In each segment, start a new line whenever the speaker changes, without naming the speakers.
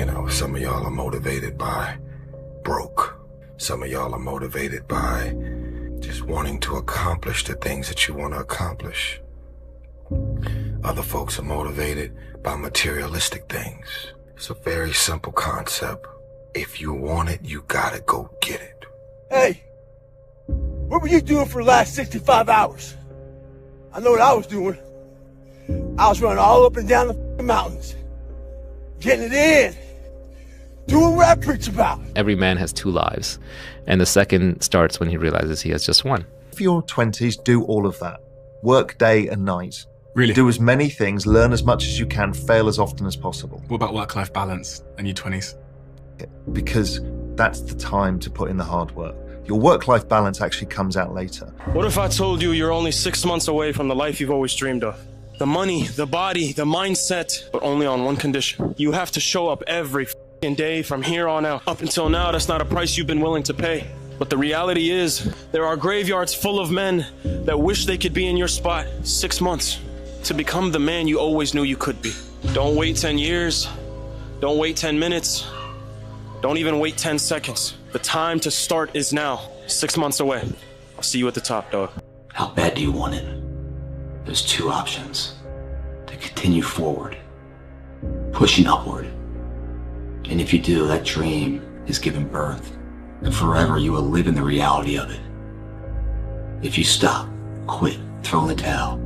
You know, some of y'all are motivated by broke. Some of y'all are motivated by just wanting to accomplish the things that you want to accomplish. Other folks are motivated by materialistic things. It's a very simple concept. If you want it, you gotta go get it.
Hey, what were you doing for the last 65 hours? I know what I was doing. I was running all up and down the mountains, getting it in, doing what I preach about.
Every man has two lives, and the second starts when he realizes he has just one.
For your 20s, do all of that. Work day and night.
Really?
Do as many things, learn as much as you can, fail as often as possible.
What about work-life balance in your 20s?
Because that's the time to put in the hard work. Your work-life balance actually comes out later.
What if I told you you're only 6 months away from the life you've always dreamed of? The money, the body, the mindset, but only on one condition. You have to show up every day from here on out. Up until now, that's not a price you've been willing to pay. But the reality is, there are graveyards full of men that wish they could be in your spot 6 months to become the man you always knew you could be. Don't wait 10 years. Don't wait 10 minutes. Don't even wait 10 seconds. The time to start is now. 6 months away. I'll see you at the top, dog.
How bad do you want it? There's two options. To continue forward, pushing upward. And if you do, that dream is given birth, and forever you will live in the reality of it. If you stop, quit, throw in the towel,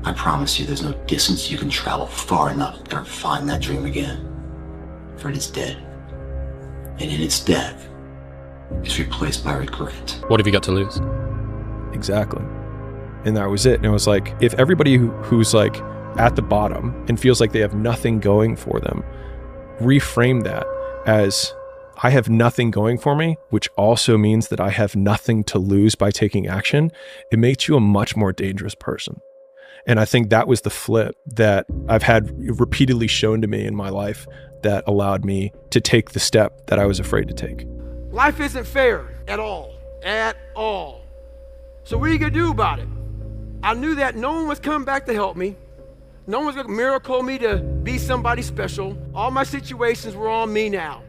I promise you there's no distance you can travel far enough to ever find that dream again. For it is dead. And in its death, it's replaced by regret.
What have you got to lose?
Exactly. And that was it. And it was like, if everybody who's like at the bottom and feels like they have nothing going for them, reframe that as, I have nothing going for me, which also means that I have nothing to lose by taking action, it makes you a much more dangerous person. And I think that was the flip that I've had repeatedly shown to me in my life that allowed me to take the step that I was afraid to take.
Life isn't fair at all, at all. So what are you gonna do about it? I knew that no one was coming back to help me. No one was gonna miracle me to be somebody special. All my situations were on me now,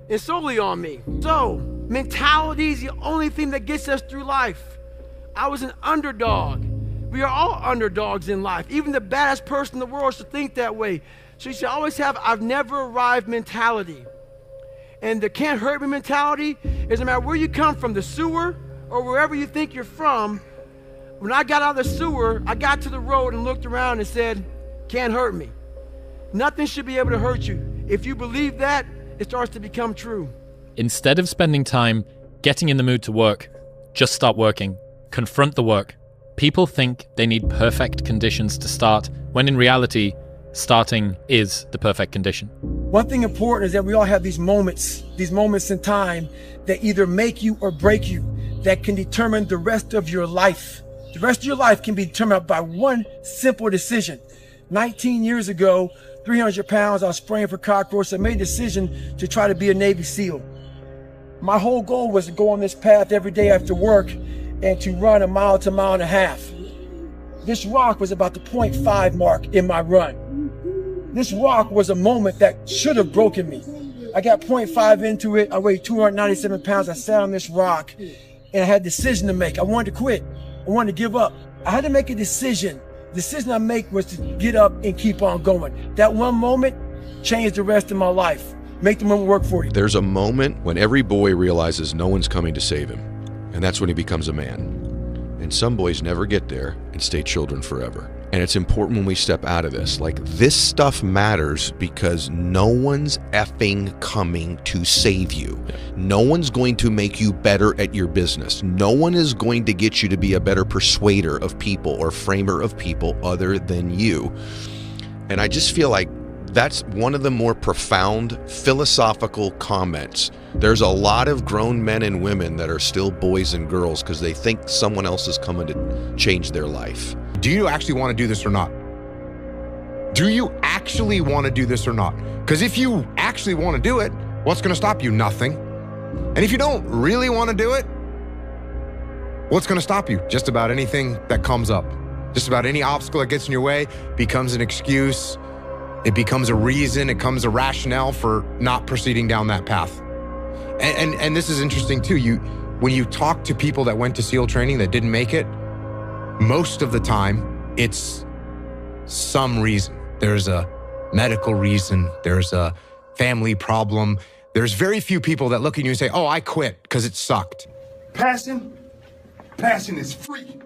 and solely on me. So, mentality is the only thing that gets us through life. I was an underdog. We are all underdogs in life. Even the baddest person in the world should think that way. So you should always have I've never arrived mentality. And the can't hurt me mentality is no matter where you come from, the sewer or wherever you think you're from. When I got out of the sewer, I got to the road and looked around and said, can't hurt me. Nothing should be able to hurt you. If you believe that, it starts to become true.
Instead of spending time getting in the mood to work, just start working. Confront the work. People think they need perfect conditions to start, when in reality, starting is the perfect condition.
One thing important is that we all have these moments in time that either make you or break you, that can determine the rest of your life. The rest of your life can be determined by one simple decision. 19 years ago, 300 pounds, I was spraying for cockroaches. I made a decision to try to be a Navy SEAL. My whole goal was to go on this path every day after work and to run a mile to a mile and a half. This rock was about the 0.5 mark in my run. This rock was a moment that should have broken me. I got 0.5 into it. I weighed 297 pounds. I sat on this rock and I had a decision to make. I wanted to quit. I wanted to give up. I had to make a decision. The decision I make was to get up and keep on going. That one moment changed the rest of my life. Make the moment work for you.
There's a moment when every boy realizes no one's coming to save him, and that's when he becomes a man. And some boys never get there and stay children forever. And it's important when we step out of this. Like, this stuff matters because no one's effing coming to save you. No one's going to make you better at your business. No one is going to get you to be a better persuader of people or framer of people other than you. And I just feel like that's one of the more profound philosophical comments. There's a lot of grown men and women that are still boys and girls because they think someone else is coming to change their life.
Do you actually want to do this or not? Do you actually want to do this or not? Because if you actually want to do it, what's going to stop you? Nothing. And if you don't really want to do it, what's going to stop you? Just about anything that comes up. Just about any obstacle that gets in your way becomes an excuse. It becomes a reason, it becomes a rationale for not proceeding down that path. And this is interesting too. When you talk to people that went to SEAL training that didn't make it, most of the time it's some reason. There's a medical reason, there's a family problem. There's very few people that look at you and say, oh, I quit because it sucked.
Passion is free.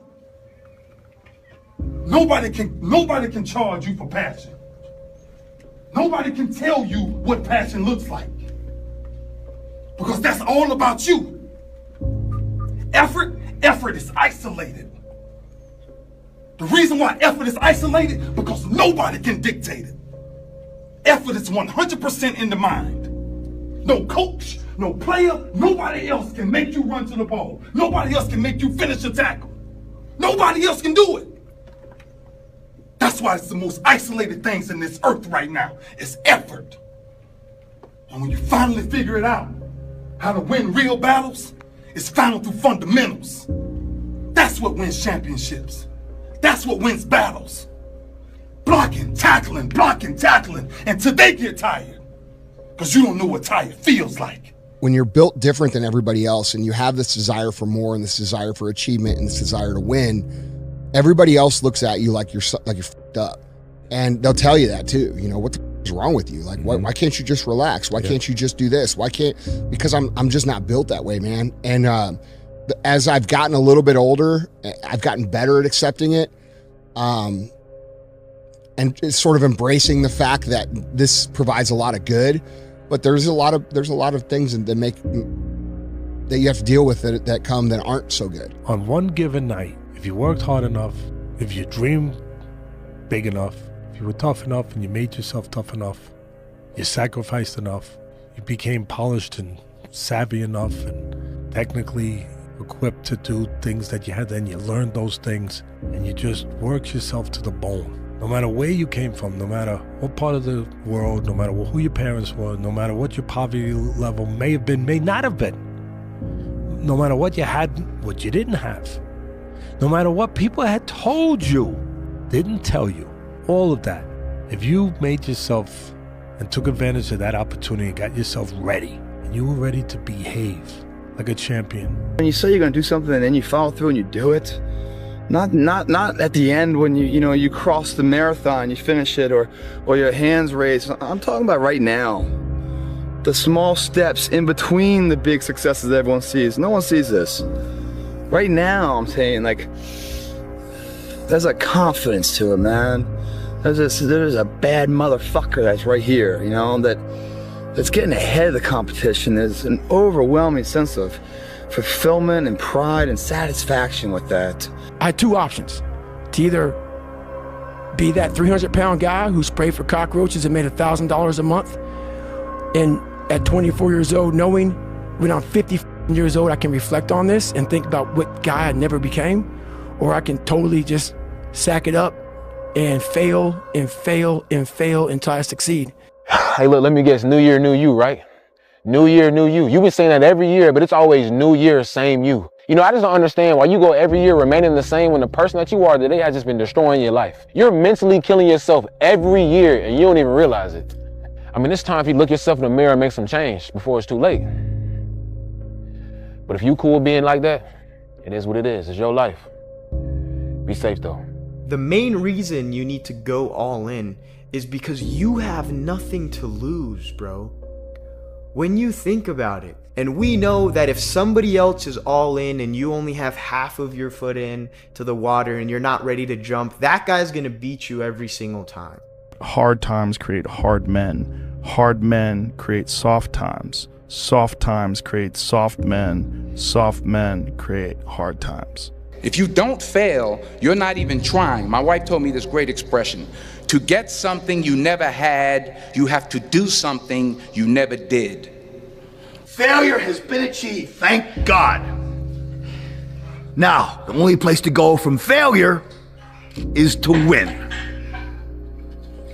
Nobody can charge you for passion. Nobody can tell you what passion looks like. Because that's all about you. Effort is isolated. The reason why effort is isolated, because nobody can dictate it. Effort is 100% in the mind. No coach, no player, nobody else can make you run to the ball. Nobody else can make you finish a tackle. Nobody else can do it. That's why it's the most isolated things in this earth right now. It's effort. And when you finally figure it out, how to win real battles, it's found through fundamentals. That's what wins championships. That's what wins battles. Blocking, tackling, until they get tired. Because you don't know what tired feels like.
When you're built different than everybody else and you have this desire for more and this desire for achievement and this desire to win, everybody else looks at you like you're fucked up. And they'll tell you that too. You know, what the is wrong with you? Like, why can't you just relax? Why can't you just do this? Because I'm just not built that way, man. And as I've gotten a little bit older, I've gotten better at accepting it. And it's sort of embracing the fact that this provides a lot of good, but there's a lot of things that you have to deal with that come that aren't so good.
On one given night, if you worked hard enough, if you dreamed big enough, if you were tough enough and you made yourself tough enough, you sacrificed enough, you became polished and savvy enough and technically equipped to do things that you had, then you learned those things and you just worked yourself to the bone. No matter where you came from, no matter what part of the world, no matter who your parents were, no matter what your poverty level may have been, may not have been, no matter what you had, what you didn't have, no matter what people had told you, didn't tell you, all of that, if you made yourself and took advantage of that opportunity and got yourself ready, and you were ready to behave like a champion.
When you say you're gonna do something and then you follow through and you do it, not at the end when you cross the marathon, you finish it, or your hands raised. I'm talking about right now. The small steps in between the big successes that everyone sees. No one sees this. Right now, I'm saying, like, there's a confidence to it, man. There's a bad motherfucker that's right here, that's getting ahead of the competition. There's an overwhelming sense of fulfillment and pride and satisfaction with that.
I had two options: to either be that 300-pound guy who sprayed for cockroaches and made $1,000 a month, and at 24 years old, knowing when I'm 50 years old, I can reflect on this and think about what guy I never became, or I can totally just sack it up and fail until I succeed.
Hey, look, let me guess. New year, new you, right? New year, new you. You've been saying that every year, but it's always new year, same you. I just don't understand why you go every year remaining the same when the person that you are today has just been destroying your life. You're mentally killing yourself every year and you don't even realize it. I mean, it's time for you to look yourself in the mirror and make some change before it's too late. But if you cool being like that, it is what it is. It's your life. Be safe though.
The main reason you need to go all in is because you have nothing to lose, bro. When you think about it, and we know that if somebody else is all in and you only have half of your foot in to the water and you're not ready to jump, that guy's gonna beat you every single time.
Hard times create hard men. Hard men create soft times. Soft times create soft men. Soft men create hard times.
If you don't fail, you're not even trying. My wife told me this great expression: to get something you never had, you have to do something you never did.
Failure has been achieved, thank God. Now, the only place to go from failure is to win.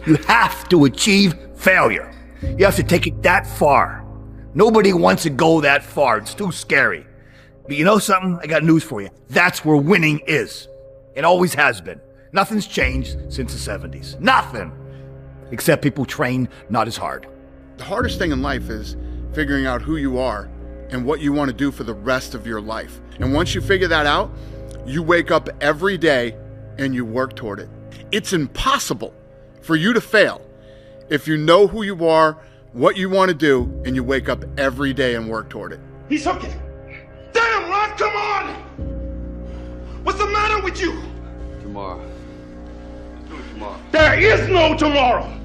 You have to achieve failure. You have to take it that far. Nobody wants to go that far. It's too scary. But you know something? I got news for you. That's where winning is. It always has been. Nothing's changed since the 70s. Nothing. except people train not as hard.
The hardest thing in life is figuring out who you are and what you want to do for the rest of your life. And once you figure that out, you wake up every day and you work toward it. It's impossible for you to fail if you know who you are, what you want to do, and you wake up every day and work toward it.
He's hooking. Damn, Ron, come on! What's the matter with you?
Tomorrow. Let's do it tomorrow.
There is no tomorrow.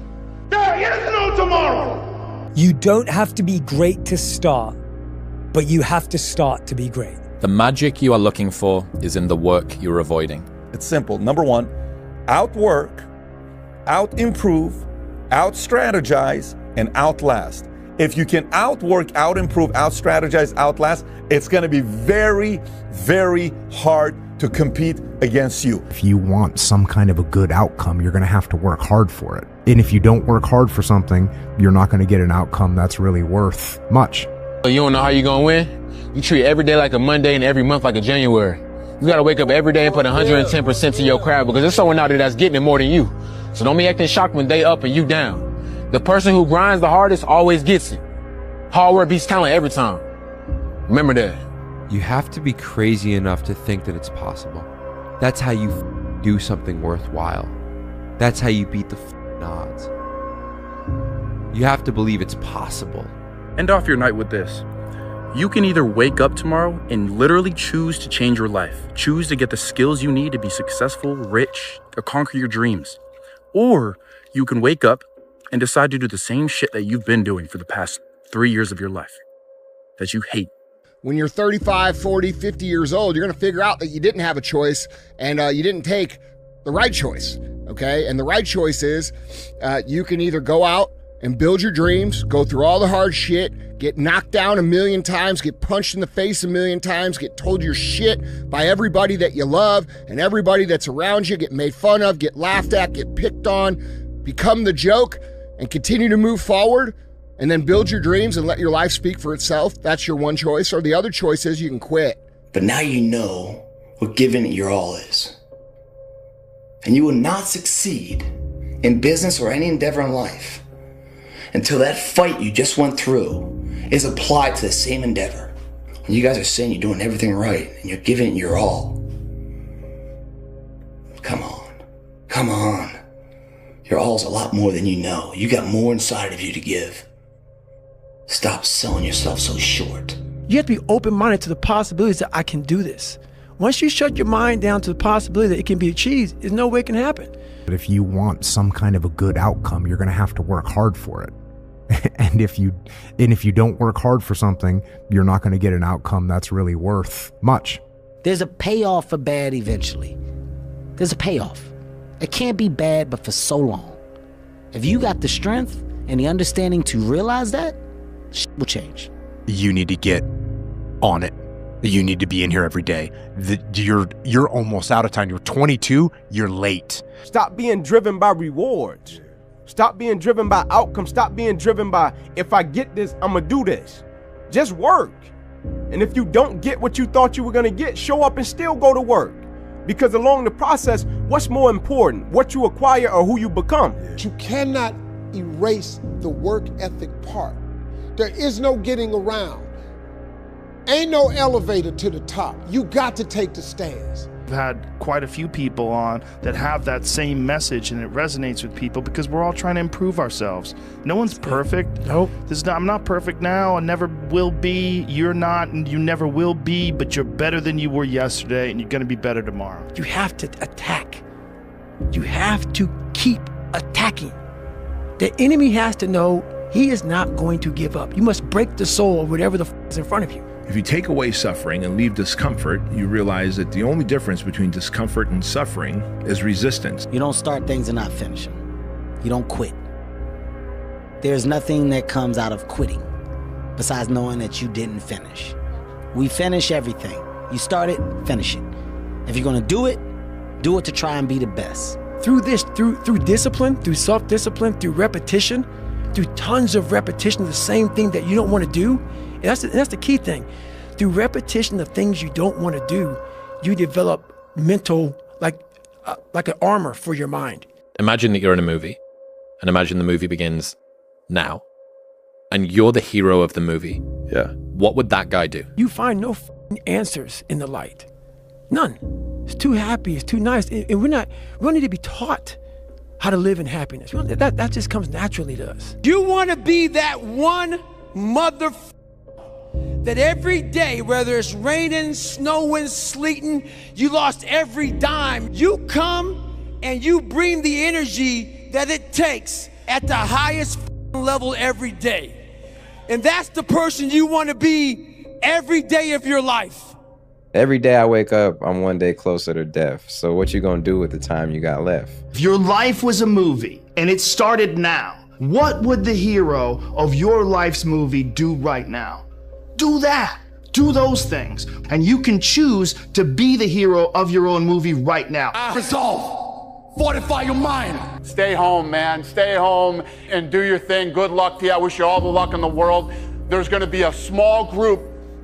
There is no tomorrow.
You don't have to be great to start, but you have to start to be great.
The magic you are looking for is in the work you're avoiding.
It's simple. Number one, outwork, out-improve, out-strategize, and outlast. If you can outwork, out-improve, out-strategize, outlast, it's going to be very, very hard to compete against you.
If you want some kind of a good outcome, you're going to have to work hard for it. And if you don't work hard for something, you're not going to get an outcome that's really worth much.
You don't know how you're going to win? You treat every day like a Monday and every month like a January. You got to wake up every day and put 110% to your craft because there's someone out there that's getting it more than you. So don't be acting shocked when they up and you down. The person who grinds the hardest always gets it. Hard work beats talent every time. Remember that.
You have to be crazy enough to think that it's possible. That's how you do something worthwhile. That's how you beat the odds. You have to believe it's possible.
End off your night with this. You can either wake up tomorrow and literally choose to change your life, choose to get the skills you need to be successful, rich, or conquer your dreams. Or you can wake up and decide to do the same shit that you've been doing for the past 3 years of your life that you hate.
When you're 35, 40, 50 years old, you're going to figure out that you didn't have a choice and you didn't take the right choice, okay? And the right choice is you can either go out and build your dreams, go through all the hard shit, get knocked down a million times, get punched in the face a million times, get told you're shit by everybody that you love and everybody that's around you, get made fun of, get laughed at, get picked on, become the joke, and continue to move forward, and then build your dreams and let your life speak for itself. That's your one choice. Or the other choice is you can quit.
But now you know what giving it your all is. And you will not succeed in business or any endeavor in life until that fight you just went through is applied to the same endeavor. When you guys are saying you're doing everything right and you're giving it your all, come on. Your all's a lot more than you know. You got more inside of you to give. Stop selling yourself so short.
You have to be open-minded to the possibilities that I can do this. Once you shut your mind down to the possibility that it can be achieved, there's no way it can happen.
But if you want some kind of a good outcome, you're going to have to work hard for it. And if you don't work hard for something, you're not going to get an outcome that's really worth much.
There's a payoff for bad eventually. There's a payoff. It can't be bad, but for so long. If you got the strength and the understanding to realize that, shit will change.
You need to get on it. You need to be in here every day. You're almost out of time. You're 22. You're late.
Stop being driven by rewards. Stop being driven by outcomes. Stop being driven by, if I get this, I'm going to do this. Just work. And if you don't get what you thought you were going to get, show up and still go to work. Because along the process, what's more important, what you acquire or who you become?
You cannot erase the work ethic part. There is no getting around. Ain't no elevator to the top. You got to take the stairs.
I've had quite a few people on that have that same message, and it resonates with people because we're all trying to improve ourselves. No one's perfect.
Nope.
I'm not perfect now. I never will be. You're not, and you never will be, but you're better than you were yesterday, and you're going to be better tomorrow.
You have to attack. You have to keep attacking. The enemy has to know he is not going to give up. You must break the soul of whatever the is in front of you.
If you take away suffering and leave discomfort, you realize that the only difference between discomfort and suffering is resistance.
You don't start things and not finish them. You don't quit. There's nothing that comes out of quitting besides knowing that you didn't finish. We finish everything. You start it, finish it. If you're gonna do it to try and be the best.
Through discipline, through self-discipline, through repetition, through tons of repetition of the same thing that you don't want to do. And that's the key thing. Through repetition of things you don't want to do, you develop mental, like an armor for your mind.
Imagine that you're in a movie and imagine the movie begins now, and you're the hero of the movie.
Yeah.
What would that guy do?
You find no answers in the light. None. It's too happy. It's too nice. And we don't need to be taught how to live in happiness. That just comes naturally to us. You want to be that one that every day, whether it's raining, snowing, sleeting, you lost every dime. You come and you bring the energy that it takes at the highest level every day. And that's the person you want to be every day of your life.
Every day I wake up, I'm one day closer to death. So what you gonna do with the time you got left?
If your life was a movie and it started now, what would the hero of your life's movie do right now? Do that. Do those things. And you can choose to be the hero of your own movie right now.
Resolve. Fortify your mind.
Stay home, man. Stay home and do your thing. Good luck to you. I wish you all the luck in the world. There's going to be a small group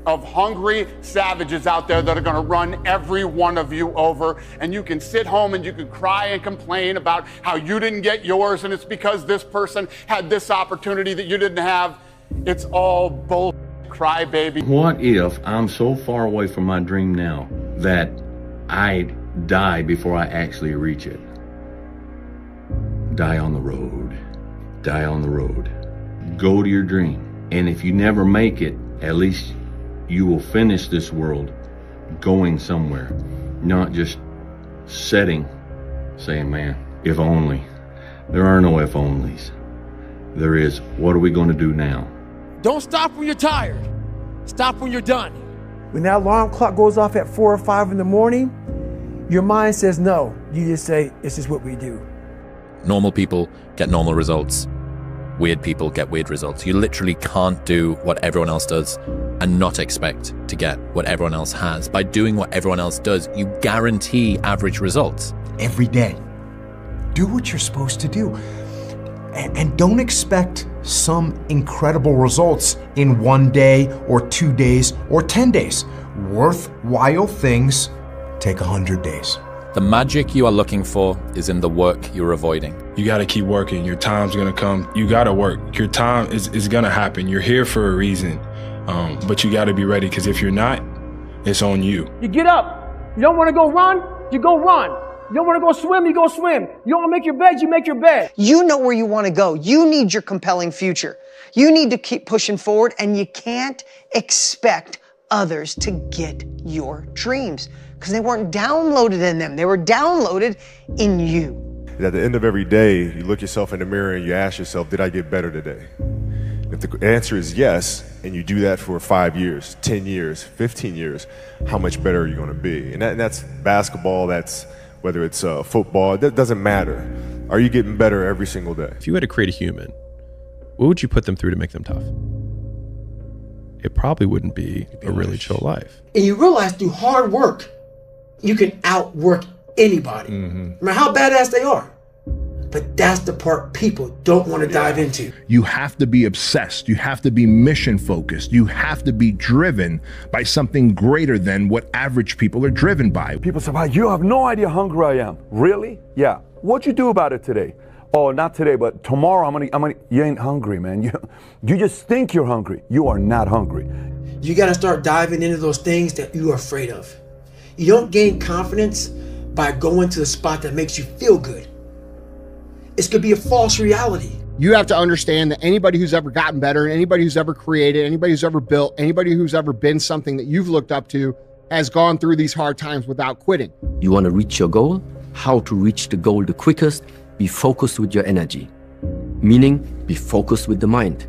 of hungry savages out there that are going to run every one of you over. And you can sit home and you can cry and complain about how you didn't get yours and it's because this person had this opportunity that you didn't have. It's all bull. Cry, baby.
What if I'm so far away from my dream now that I die before I actually reach it? Die on the road. Die on the road. Go to your dream. And if you never make it, at least you will finish this world going somewhere, not just sitting, saying, man, if only. There are no if onlys. There is, what are we going to do now?
Don't stop when you're tired. Stop when you're done.
When that alarm clock goes off at 4 or 5 in the morning, your mind says no. You just say, this is what we do.
Normal people get normal results. Weird people get weird results. You literally can't do what everyone else does and not expect to get what everyone else has. By doing what everyone else does, you guarantee average results.
Every day, do what you're supposed to do. And don't expect some incredible results in 1 day or 2 days or 10 days. Worthwhile things take 100 days.
The magic you are looking for is in the work you're avoiding.
You got to keep working. Your time's going to come. You got to work. Your time is going to happen. You're here for a reason. But you got to be ready, because if you're not, it's on you.
You get up. You don't want to go run, you go run. You don't want to go swim, you go swim. You don't want to make your bed, you make your bed.
You know where you want to go. You need your compelling future. You need to keep pushing forward, and you can't expect others to get your dreams because they weren't downloaded in them. They were downloaded in you.
At the end of every day, you look yourself in the mirror and you ask yourself, did I get better today? If the answer is yes, and you do that for 5 years, 10 years, 15 years, how much better are you going to be? And that's basketball, that's whether it's football, that doesn't matter. Are you getting better every single day?
If you had to create a human, what would you put them through to make them tough? It probably wouldn't be a really chill life.
And you realize through hard work, you can outwork anybody, no matter how badass they are. But that's the part people don't want to dive into.
You have to be obsessed. You have to be mission focused. You have to be driven by something greater than what average people are driven by.
People say, wow, you have no idea how hungry I am. Really? Yeah. What'd you do about it today? Oh, not today, but tomorrow I'm gonna, you ain't hungry, man. You just think you're hungry. You are not hungry.
You got to start diving into those things that you are afraid of. You don't gain confidence by going to the spot that makes you feel good. It's going to be a false reality.
You have to understand that anybody who's ever gotten better, anybody who's ever created, anybody who's ever built, anybody who's ever been something that you've looked up to has gone through these hard times without quitting.
You want to reach your goal? How to reach the goal the quickest? Be focused with your energy. Meaning, be focused with the mind.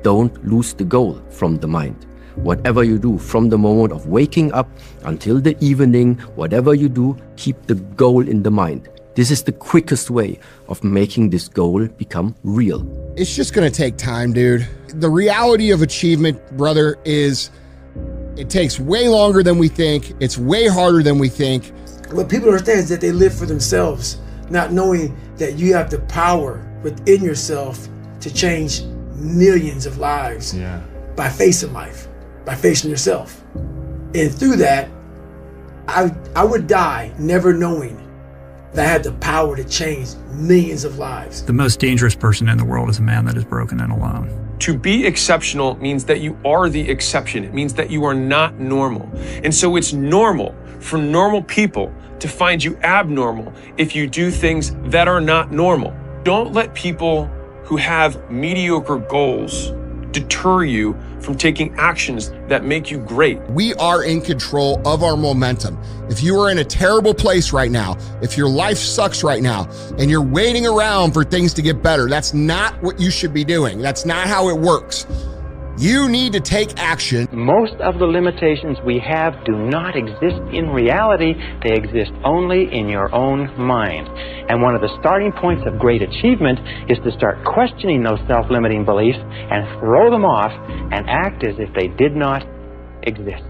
Don't lose the goal from the mind. Whatever you do, from the moment of waking up until the evening, whatever you do, keep the goal in the mind. This is the quickest way of making this goal become real.
It's just going to take time, dude. The reality of achievement, brother, is it takes way longer than we think. It's way harder than we think.
What people understand is that they live for themselves, not knowing that you have the power within yourself to change millions of lives by facing life, by facing yourself. And through that, I would die never knowing that had the power to change millions of lives.
The most dangerous person in the world is a man that is broken and alone.
To be exceptional means that you are the exception. It means that you are not normal. And so it's normal for normal people to find you abnormal if you do things that are not normal. Don't let people who have mediocre goals deter you from taking actions that make you great.
We are in control of our momentum. If you are in a terrible place right now, if your life sucks right now, and you're waiting around for things to get better, that's not what you should be doing. That's not how it works. You need to take action.
Most of the limitations we have do not exist in reality. They exist only in your own mind. And one of the starting points of great achievement is to start questioning those self-limiting beliefs and throw them off and act as if they did not exist.